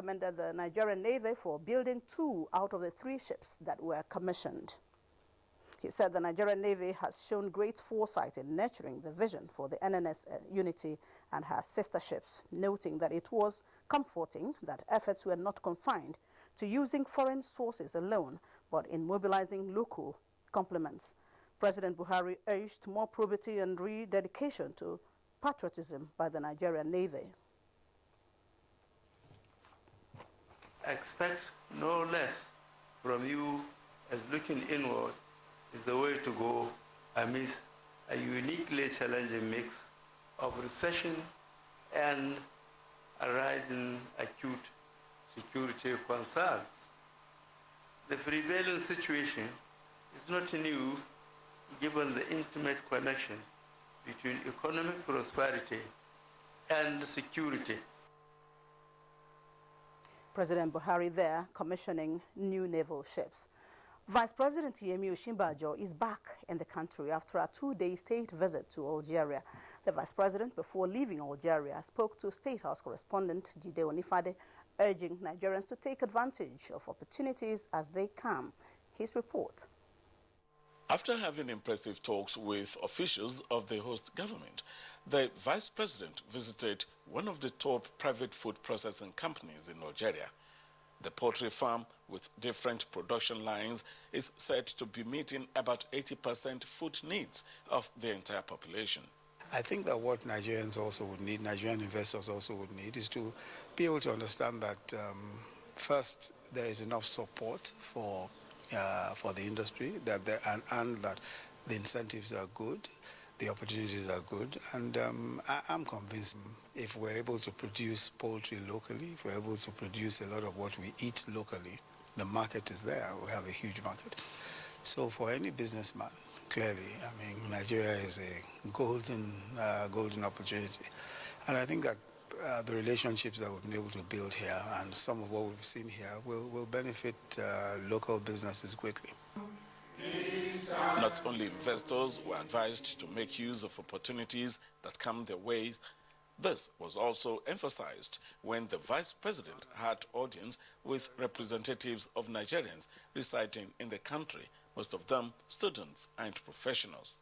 commended the Nigerian Navy for building 2 out of the 3 ships that were commissioned. He said the Nigerian Navy has shown great foresight in nurturing the vision for the NNS Unity and her sister ships, noting that it was comforting that efforts were not confined to using foreign sources alone, but in mobilizing local complements. President Buhari urged more probity and rededication to patriotism by the Nigerian Navy. Expect no less from you, as looking inward is the way to go amidst a uniquely challenging mix of recession and a rising acute security concerns. The prevailing situation is not new given the intimate connection between economic prosperity and security. President Buhari there commissioning new naval ships. Vice President Yemi Osinbajo is back in the country after a 2-day state visit to Algeria. The Vice President, before leaving Algeria, spoke to State House correspondent Jide Onifade, urging Nigerians to take advantage of opportunities as they come. His report. After having impressive talks with officials of the host government, the Vice President visited one of the top private food processing companies in Algeria. The poultry farm, with different production lines, is said to be meeting about 80% food needs of the entire population. I think that what Nigerians also would need, Nigerian investors also would need, is to be able to understand that first, there is enough support for the industry, and that the incentives are good, the opportunities are good, and I'm convinced if we're able to produce poultry locally, if we're able to produce a lot of what we eat locally, the market is there. We have a huge market. So for any businessman, clearly, I mean, Nigeria is a golden opportunity, and I think that the relationships that we've been able to build here and some of what we've seen here will benefit local businesses greatly. Not only investors were advised to make use of opportunities that come their way. This was also emphasized when the Vice President had audience with representatives of Nigerians residing in the country, most of them students and professionals.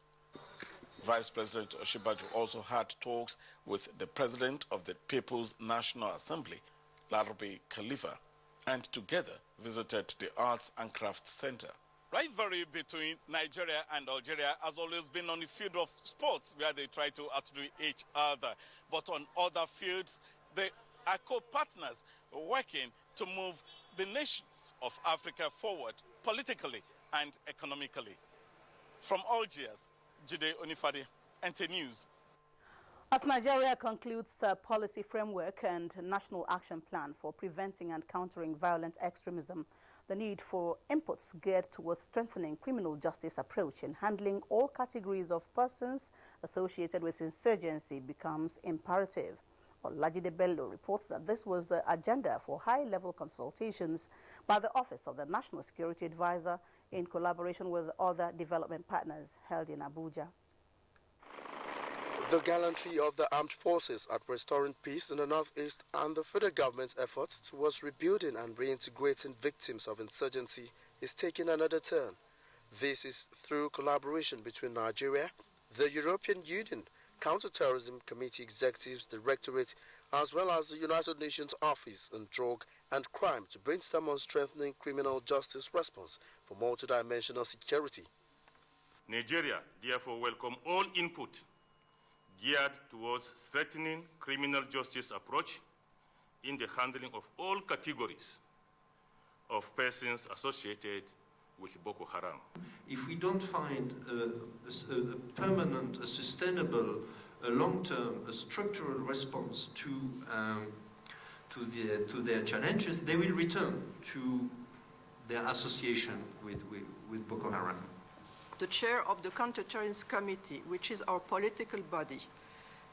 Vice President Osinbajo also had talks with the President of the People's National Assembly, Larabi Khalifa, and together visited the Arts and Crafts Center. Rivalry between Nigeria and Algeria has always been on the field of sports, where they try to outdo each other. But on other fields, they are co-partners working to move the nations of Africa forward politically and economically. From Algiers, Jide Onifade, NTA News. As Nigeria concludes a policy framework and national action plan for preventing and countering violent extremism, the need for inputs geared towards strengthening criminal justice approach in handling all categories of persons associated with insurgency becomes imperative. Olajide Bello reports that this was the agenda for high-level consultations by the Office of the National Security Advisor in collaboration with other development partners held in Abuja. The gallantry of the armed forces at restoring peace in the northeast and the federal government's efforts towards rebuilding and reintegrating victims of insurgency is taking another turn. This is through collaboration between Nigeria, the European Union, Counterterrorism Committee Executives Directorate, as well as the United Nations Office on Drug and Crime to brainstorm on strengthening criminal justice response for multidimensional security. Nigeria therefore welcome all input geared towards strengthening criminal justice approach in the handling of all categories of persons associated with Boko Haram. If we don't find a permanent, a sustainable, a long-term, a structural response to their challenges, they will return to their association with Boko Haram. The chair of the Counterterrorism Committee, which is our political body,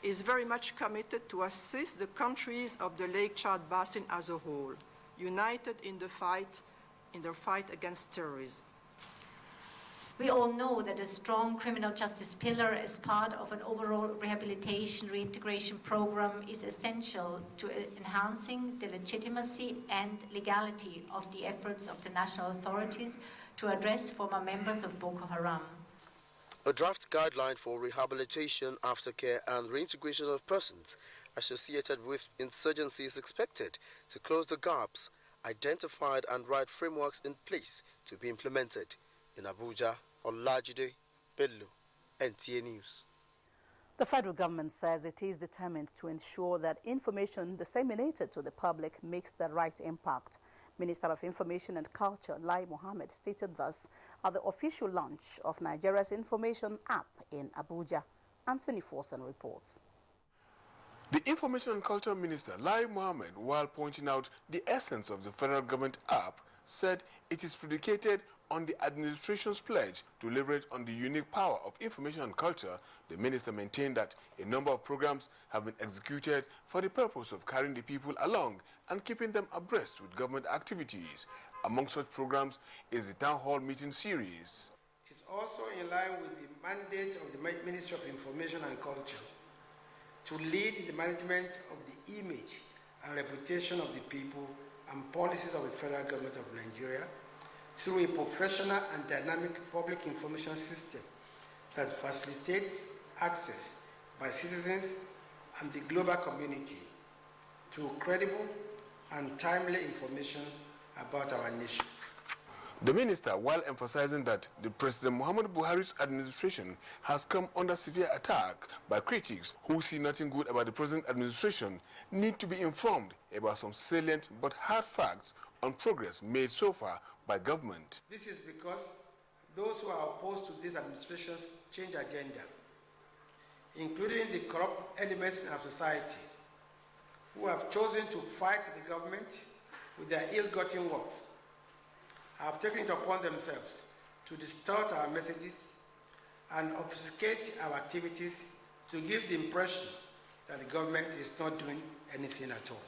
is very much committed to assist the countries of the Lake Chad Basin as a whole, united in the fight against terrorism. We all know that a strong criminal justice pillar as part of an overall rehabilitation reintegration program is essential to enhancing the legitimacy and legality of the efforts of the national authorities to address former members of Boko Haram. A draft guideline for rehabilitation, aftercare and reintegration of persons associated with insurgency is expected to close the gaps identified and write frameworks in place to be implemented. In Abuja, Olajide Bello, NTA News. The federal government says it is determined to ensure that information disseminated to the public makes the right impact. Minister of Information and Culture, Lai Mohammed, stated thus at the official launch of Nigeria's information app in Abuja. Anthony Forson reports. The Information and Culture Minister, Lai Mohammed, while pointing out the essence of the federal government app, said it is predicated on the administration's pledge to leverage on the unique power of information and culture. The minister maintained that a number of programs have been executed for the purpose of carrying the people along and keeping them abreast with government activities. Among such programs is the Town Hall Meeting Series. It is also in line with the mandate of the Ministry of Information and Culture to lead the management of the image and reputation of the people and policies of the federal government of Nigeria through a professional and dynamic public information system that facilitates access by citizens and the global community to credible and timely information about our nation. The minister, while emphasizing that the President Muhammadu Buhari's administration has come under severe attack by critics who see nothing good about the present administration, need to be informed about some salient but hard facts on progress made so far by government. This is because those who are opposed to this administration's change agenda, including the corrupt elements in our society, who have chosen to fight the government with their ill-gotten wealth, have taken it upon themselves to distort our messages and obfuscate our activities to give the impression that the government is not doing anything at all.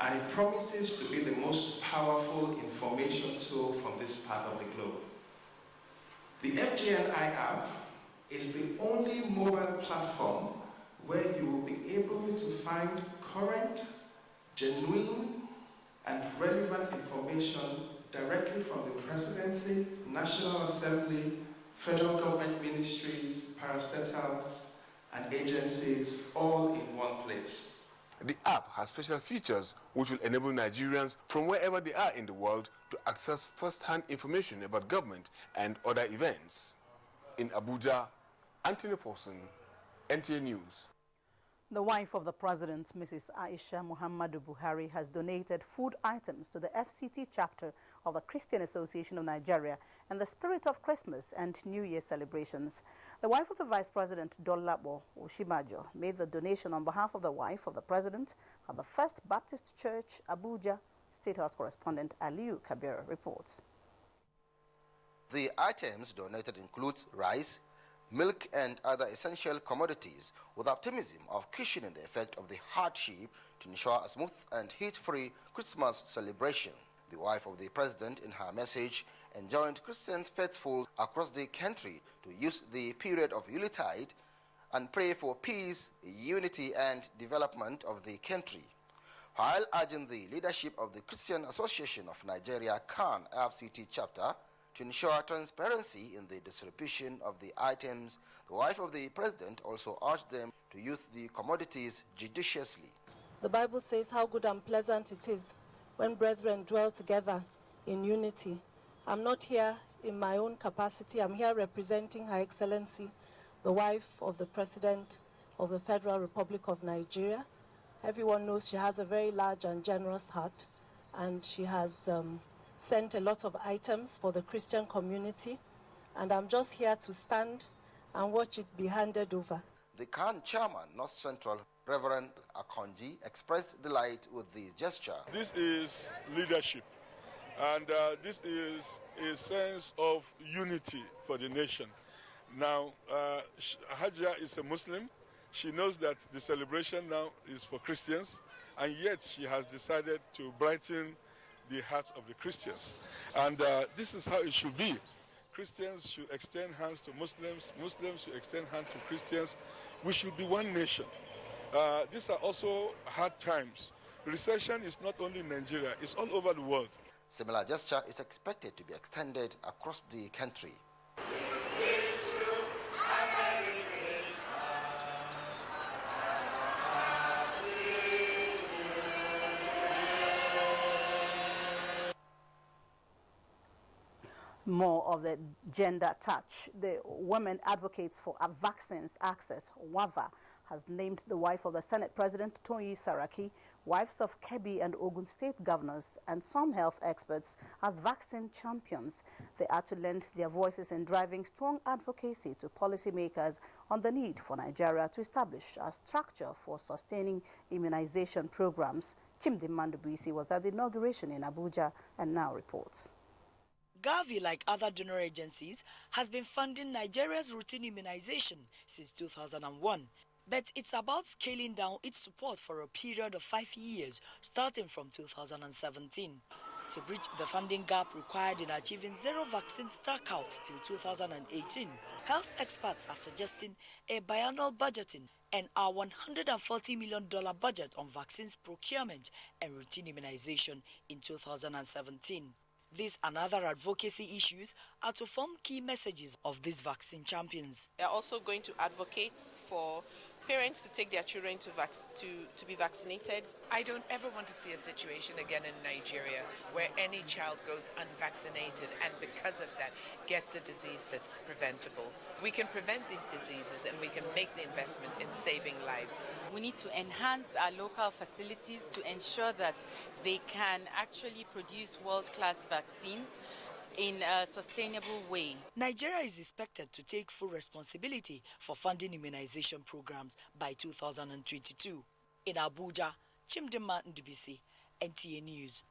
And it promises to be the most powerful information tool from this part of the globe. The FGNI app is the only mobile platform where you will be able to find current, genuine, and relevant information directly from the Presidency, National Assembly, federal government ministries, parastatals, and agencies all in one place. The app has special features which will enable Nigerians from wherever they are in the world to access first-hand information about government and other events. In Abuja, Anthony Forson, NTA News. The wife of the president, Mrs. Aisha Muhammadu Buhari, has donated food items to the FCT chapter of the Christian Association of Nigeria in the spirit of Christmas and New Year celebrations. The wife of the vice president, Dolapo Oshibajo, made the donation on behalf of the wife of the president at the First Baptist Church, Abuja. State House correspondent Aliu Kabir reports. The items donated includes rice, milk and other essential commodities, with optimism of cushioning the effect of the hardship to ensure a smooth and heat-free Christmas celebration. The wife of the president, in her message, enjoined Christian faithful across the country to use the period of Yuletide and pray for peace, unity and development of the country, while urging the leadership of the Christian Association of Nigeria, CAN FCT chapter, to ensure transparency in the distribution of the items. The wife of the president also urged them to use the commodities judiciously. The Bible says how good and pleasant it is when brethren dwell together in unity. I'm not here in my own capacity. I'm here representing Her Excellency, the wife of the President of the Federal Republic of Nigeria. Everyone knows she has a very large and generous heart, and she has sent a lot of items for the Christian community, and I'm just here to stand and watch it be handed over. The CAN chairman, North Central, Reverend Akonji, expressed delight with the gesture. This is leadership, and this is a sense of unity for the nation. Now, Hajia is a Muslim. She knows that the celebration now is for Christians, and yet she has decided to brighten the hearts of the Christians. And this is how it should be. Christians should extend hands to Muslims, Muslims should extend hands to Christians. We should be one nation. These are also hard times. Recession is not only in Nigeria, it's all over the world. Similar gesture is expected to be extended across the country. More of the gender touch. The Women Advocates for Vaccines Access, WAVA, has named the wife of the Senate President, Toyi Saraki, wives of Kebbi and Ogun State governors, and some health experts as vaccine champions. They are to lend their voices in driving strong advocacy to policymakers on the need for Nigeria to establish a structure for sustaining immunization programs. Chimdi Bisi was at the inauguration in Abuja and now reports. Gavi, like other donor agencies, has been funding Nigeria's routine immunization since 2001. But it's about scaling down its support for a period of 5 years, starting from 2017. To bridge the funding gap required in achieving zero vaccine stock out till 2018, health experts are suggesting a biannual budgeting and a $140 million budget on vaccines procurement and routine immunization in 2017. These and other advocacy issues are to form key messages of these vaccine champions. They are also going to advocate for parents to take their children to be vaccinated. I don't ever want to see a situation again in Nigeria where any child goes unvaccinated and because of that gets a disease that's preventable. We can prevent these diseases and we can make the investment in saving lives. We need to enhance our local facilities to ensure that they can actually produce world-class vaccines in a sustainable way. Nigeria is expected to take full responsibility for funding immunization programs by 2022. In Abuja, Chimdima Ndubisi, NTA News.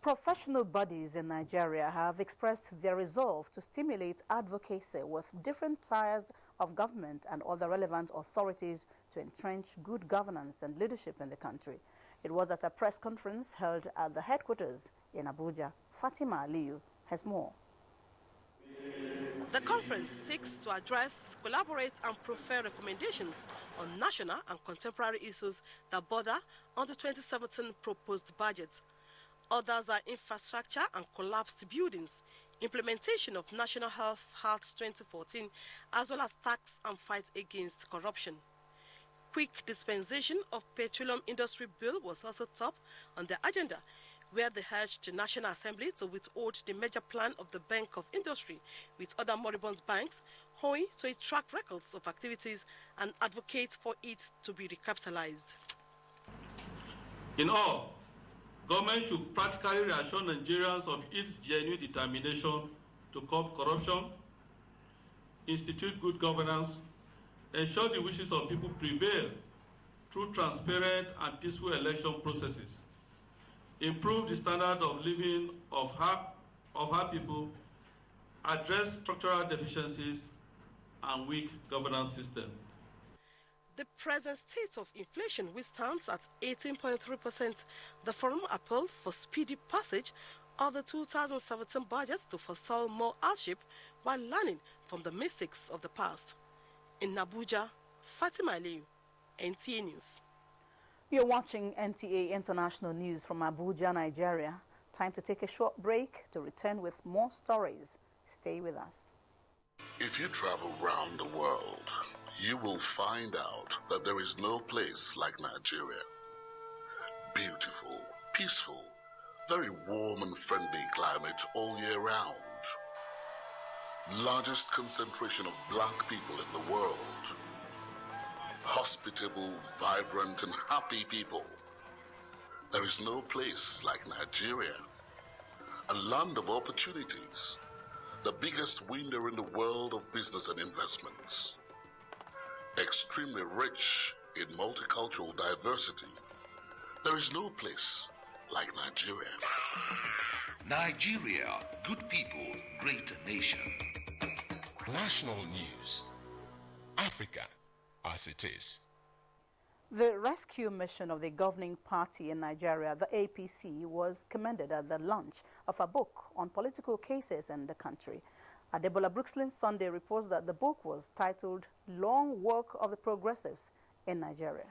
Professional bodies in Nigeria have expressed their resolve to stimulate advocacy with different tiers of government and other relevant authorities to entrench good governance and leadership in the country. It was at a press conference held at the headquarters in Abuja. Fatima Aliyu has more. The conference seeks to address, collaborate and prefer recommendations on national and contemporary issues that border on the 2017 proposed budget. Others are infrastructure and collapsed buildings, implementation of National Health Act 2014, as well as tax and fight against corruption. Quick dispensation of petroleum industry bill was also top on the agenda, where they urged the National Assembly to withhold the major plan of the Bank of Industry with other moribund banks, owing to its track records of activities, and advocate for it to be recapitalized. In all, government should practically reassure Nigerians of its genuine determination to curb corruption, institute good governance, ensure the wishes of people prevail through transparent and peaceful election processes, improve the standard of living of her people, address structural deficiencies and weak governance system. The present state of inflation, which stands at 18.3%, the forum appealed for speedy passage of the 2017 budget to forestall more hardship while learning from the mistakes of the past. In Abuja, Fatima Aliyu, NTA News. You're watching NTA International News from Abuja, Nigeria. Time to take a short break to return with more stories. Stay with us. If you travel around the world, you will find out that there is no place like Nigeria. Beautiful, peaceful, very warm and friendly climate all year round. Largest concentration of black people in the world. Hospitable, vibrant, and happy people. There is no place like Nigeria. A land of opportunities. The biggest window in the world of business and investments. Extremely rich in multicultural diversity. There is no place like Nigeria. Nigeria, good people, great nation. National news. Africa as it is. The rescue mission of the governing party in Nigeria, the APC, was commended at the launch of a book on political cases in the country. Adebola Brooksland Sunday reports that the book was titled Long Work of the Progressives in Nigeria.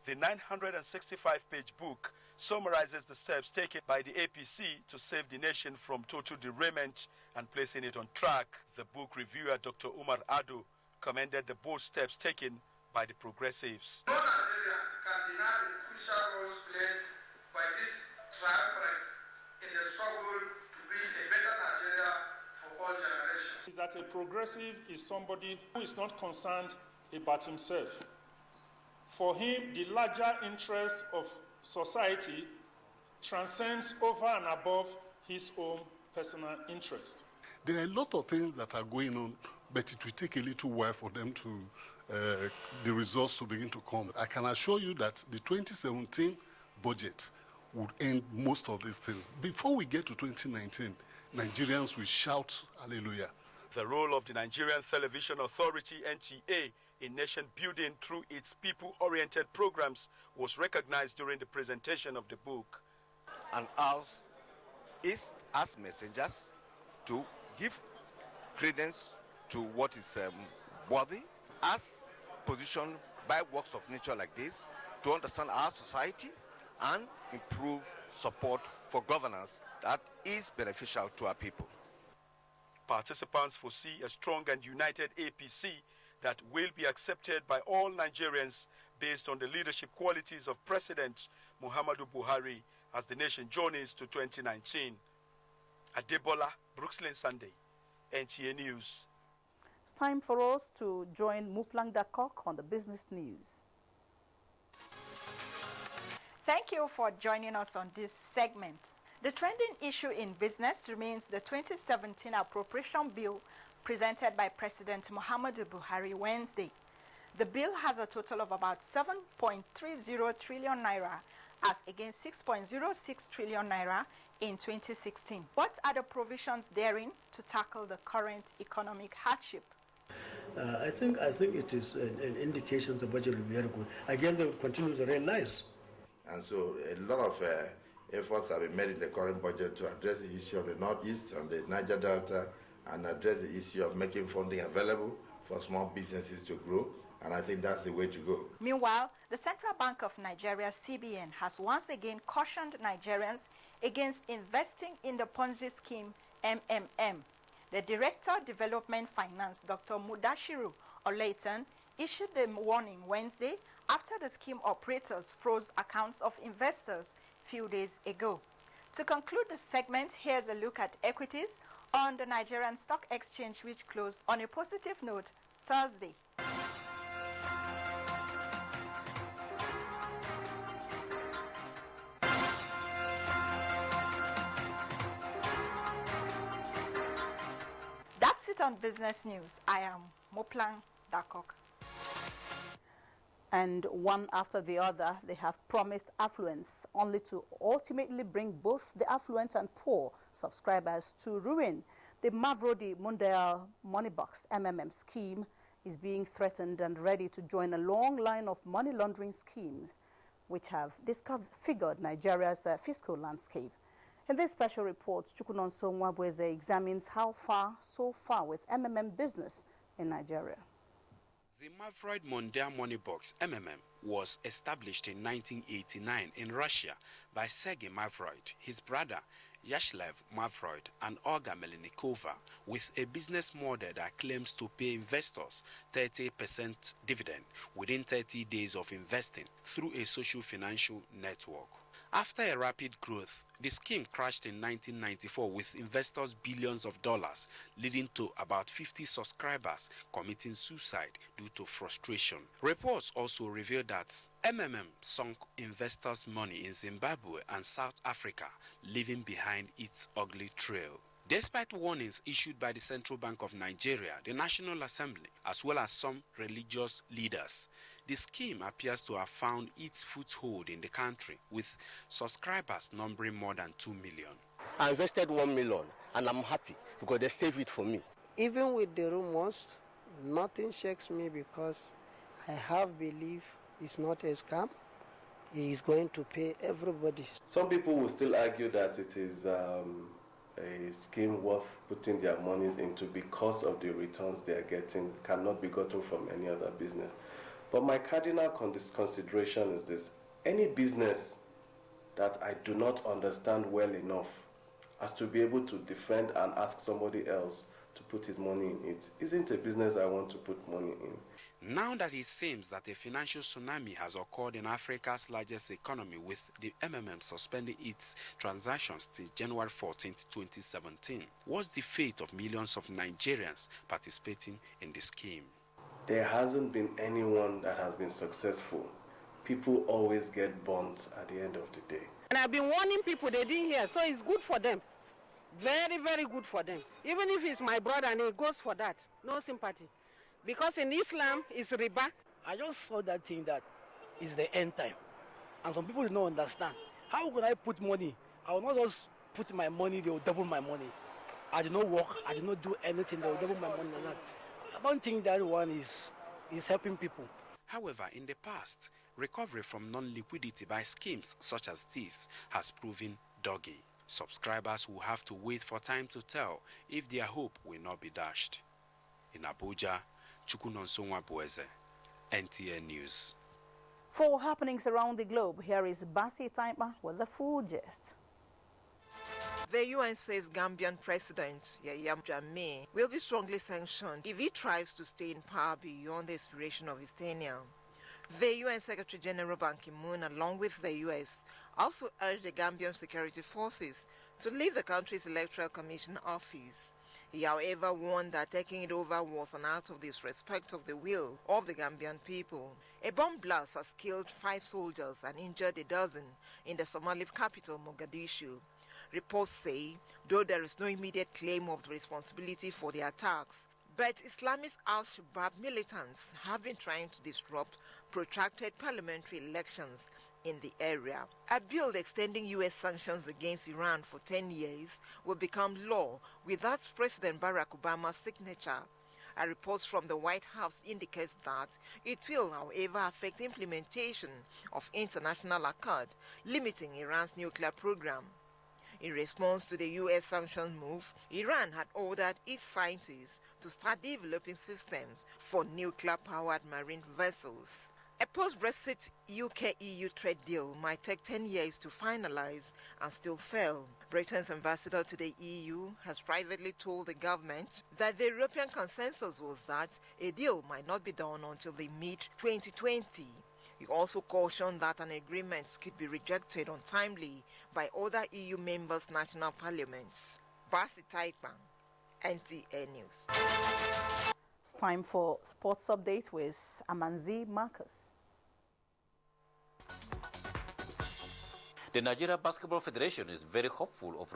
The 965-page book summarizes the steps taken by the APC to save the nation from total derailment and placing it on track. The book reviewer, Dr. Umar Ado, commended the bold steps taken by the progressives. No Nigerian can deny the crucial roles played by this triumvirate in the struggle to build a better Nigeria for all generations. Is that a progressive is somebody who is not concerned about himself. For him, the larger interest of society transcends over and above his own personal interest. There are a lot of things that are going on, but it will take a little while for them to, the results to begin to come. I can assure you that the 2017 budget would end most of these things. Before we get to 2019, Nigerians will shout hallelujah. The role of the Nigerian Television Authority, NTA, in nation building through its people-oriented programs was recognized during the presentation of the book. And ours is as messengers to give credence to what is worthy, as positioned by works of nature like this, to understand our society and improve support for governance that is beneficial to our people. Participants foresee a strong and united APC that will be accepted by all Nigerians based on the leadership qualities of President Muhammadu Buhari as the nation journeys to 2019. Adebola Brooksland Sunday, NTA News. It's time for us to join Muplang Dakok on the business news. Thank you for joining us on this segment. The trending issue in business remains the 2017 appropriation bill presented by President Muhammadu Buhari Wednesday. The bill has a total of about 7.30 trillion naira as against 6.06 trillion naira in 2016. What are the provisions therein to tackle the current economic hardship? I think it is an indication the budget will be very good. Again, the continues the rain nice. And so a lot of efforts have been made in the current budget to address the issue of the Northeast and the Niger Delta and address the issue of making funding available for small businesses to grow. And I think that's the way to go. Meanwhile, the Central Bank of Nigeria, CBN, has once again cautioned Nigerians against investing in the Ponzi scheme MMM. The Director of Development Finance, Dr. Mudashiru Oleitan, issued a warning Wednesday after the scheme operators froze accounts of investors a few days ago. To conclude the segment, here's a look at equities on the Nigerian Stock Exchange, which closed on a positive note Thursday. That's it on business news. I am Moplang Dakok. And one after the other, they have promised affluence, only to ultimately bring both the affluent and poor subscribers to ruin. The Mavrodi Mundial Money Box MMM scheme is being threatened and ready to join a long line of money laundering schemes which have disfigured Nigeria's fiscal landscape. In this special report, Chukunonso Mwabweze examines how far, so far with MMM business in Nigeria. The Mavrod Mondial Money Box MMM was established in 1989 in Russia by Sergei Mavrod, his brother Yashlev Mavrod, and Olga Melinikova, with a business model that claims to pay investors 30% dividend within 30 days of investing through a social financial network. After a rapid growth, the scheme crashed in 1994 with investors billions of dollars, leading to about 50 subscribers committing suicide due to frustration. Reports also revealed that MMM sunk investors' money in Zimbabwe and South Africa, leaving behind its ugly trail. Despite warnings issued by the Central Bank of Nigeria, the National Assembly, as well as some religious leaders, the scheme appears to have found its foothold in the country, with subscribers numbering more than 2 million. I invested 1 million and I'm happy because they saved it for me. Even with the rumors, nothing shakes me because I have belief it's not a scam. He is going to pay everybody. Some people will still argue that it is a scheme worth putting their monies into because of the returns they are getting cannot be gotten from any other business. But my cardinal consideration is this: any business that I do not understand well enough as to be able to defend and ask somebody else to put his money in it isn't a business I want to put money in. Now that it seems that a financial tsunami has occurred in Africa's largest economy, with the MMM suspending its transactions till January 14, 2017, what's the fate of millions of Nigerians participating in the scheme? There hasn't been anyone that has been successful. People always get burnt at the end of the day. And I've been warning people, they didn't hear, so it's good for them. Very, very good for them. Even if it's my brother and he goes for that, no sympathy. Because in Islam, it's riba. I just saw that thing that is the end time. And some people do not understand. How could I put money? I will not just put my money, they will double my money. I did not work, I did not do anything, they will double my money like that. I don't think that one is helping people. However, in the past, recovery from non-liquidity by schemes such as this has proven doggy. Subscribers will have to wait for time to tell if their hope will not be dashed. In Abuja, Chukunonsonwa Bueze, NTA News. For happenings around the globe, here is Basi Taipa with the full gist. The UN says Gambian President Yahya Jammeh will be strongly sanctioned if he tries to stay in power beyond the expiration of his tenure. The UN Secretary General Ban Ki-moon, along with the US, also urged the Gambian security forces to leave the country's electoral commission office. He, however, warned that taking it over was an act of disrespect of the will of the Gambian people. A bomb blast has killed 5 soldiers and injured a dozen in the Somali capital, Mogadishu. Reports say, though there is no immediate claim of the responsibility for the attacks, but Islamist al-Shabaab militants have been trying to disrupt protracted parliamentary elections in the area. A bill extending U.S. sanctions against Iran for 10 years will become law without President Barack Obama's signature. A report from the White House indicates that it will, however, affect implementation of international accord limiting Iran's nuclear program. In response to the U.S. sanctions move, Iran had ordered its scientists to start developing systems for nuclear-powered marine vessels. A post-Brexit UK-EU trade deal might take 10 years to finalize and still fail. Britain's ambassador to the EU has privately told the government that the European consensus was that a deal might not be done until the mid-2020. He also cautioned that an agreement could be rejected untimely by other EU members' national parliaments. Basi Taipan, NTA News. It's time for sports update with Amanzi Marcus. The Nigeria Basketball Federation is very hopeful of